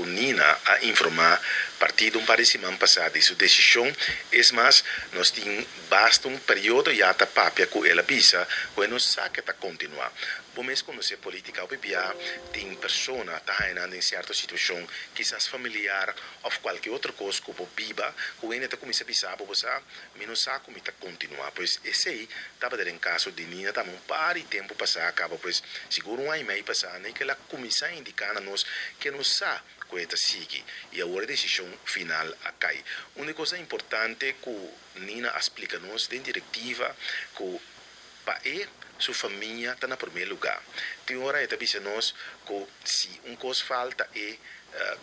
com Nina a informar partido para a semana passada sua decisão, mas nós temos basta um período já tá papia com ela bisa, quando nós sabe que continuar. Bom, mesmo conhecer política, o PPA tem pessoa tá ainda em certa situação, quizás familiar ou qualquer outra coisa que o biba, que ainda tá começa a pensar, você, mas não sabe como tá continuar, pois esse aí estava em caso de Nina, tá um par de tempo passar, acaba pois seguro um ano e meio passar, nem que ela começa a indicar a nós que não sabe que sigue e agora a decisão final a cai. Uma coisa importante que Nina explica-nos em diretiva que para sua família está no primeiro lugar. Tem hora é também nós que se coisa falta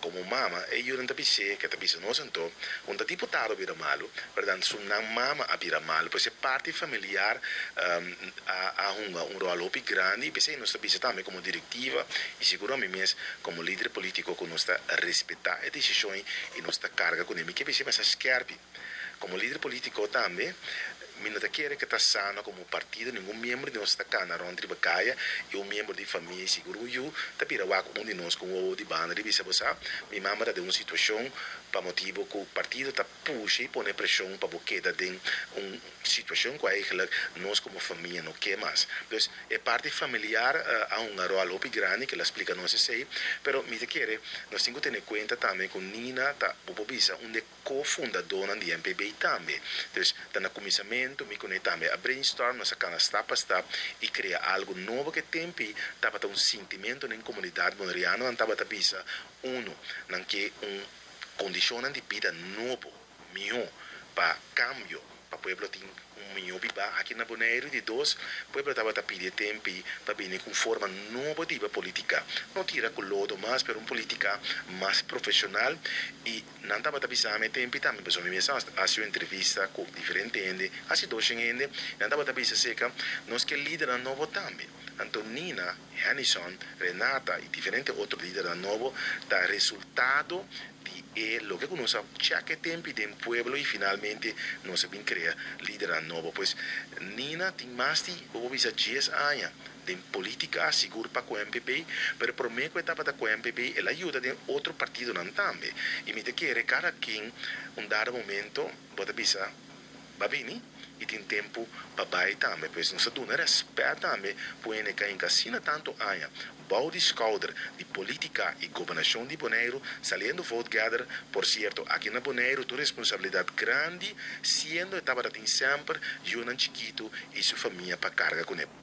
como mama, eu não sei que também nós então, quando deputado vira malo, portanto, se não mama a vira malo, pois é parte familiar a um rol muito grande, e pensei nós também como diretiva e seguramente mesmo como líder político que nós está respeitar a decisão e nós está carga com ele, que pensei mas scherpi. Como líder político também, não quer que está sano como partido, nenhum membro de nossa cana ronda de caia e um membro de família seguro eu tapira wa com de nós com o de banda de bisa você minha mamãe de uma situação para motivo que o partido está puxa e põe pressão para boqueda de situação que eigenlijk nós como família não quer mais. Então é parte familiar a um rol muito grande que ela explica nós sei, pero me quer nós temos que ter em conta também que Nina tá bobo bisa cofundadora de MPB também. Então está no começamento me conecta também a brainstorm nós sacando step a step e criar algo novo que tempi tava um sentimento na comunidade boneriana andava a bisa não que condição de vida novo melhor para cambio para o povo ter melhor vida aqui na Bonaire de dois o povo estava a pedir tempo para vir com forma nova de política não tira com lodo mais para uma política mais profissional e não estava a pensar tempo também pessoal me a sua entrevista com diferente ende a situação ende não estava a pensar que nós que líder novo também Antonina, Hannison, Renata e diferentes outros líderes novos dá resultado de lo que conosco c'è che tempi del pueblo e finalmente non si crea leader nuovo pues Nina tem mais de 10 anos de política segura para o MPP, pero por mim que estava com o MPP ela ajuda de outro partido não também e me quer cada quem dado momento pode pensar va bene e tem tempo para baixo também, pois nós damos respeito também, porque que em Cassina tanto anos, bau de schouder de política e governação de Bonaire, saliendo vote gather, por certo, aqui na Bonaire, tu responsabilidade grande, sendo estava sempre, Jonan Chiquito e sua família para carga com ele.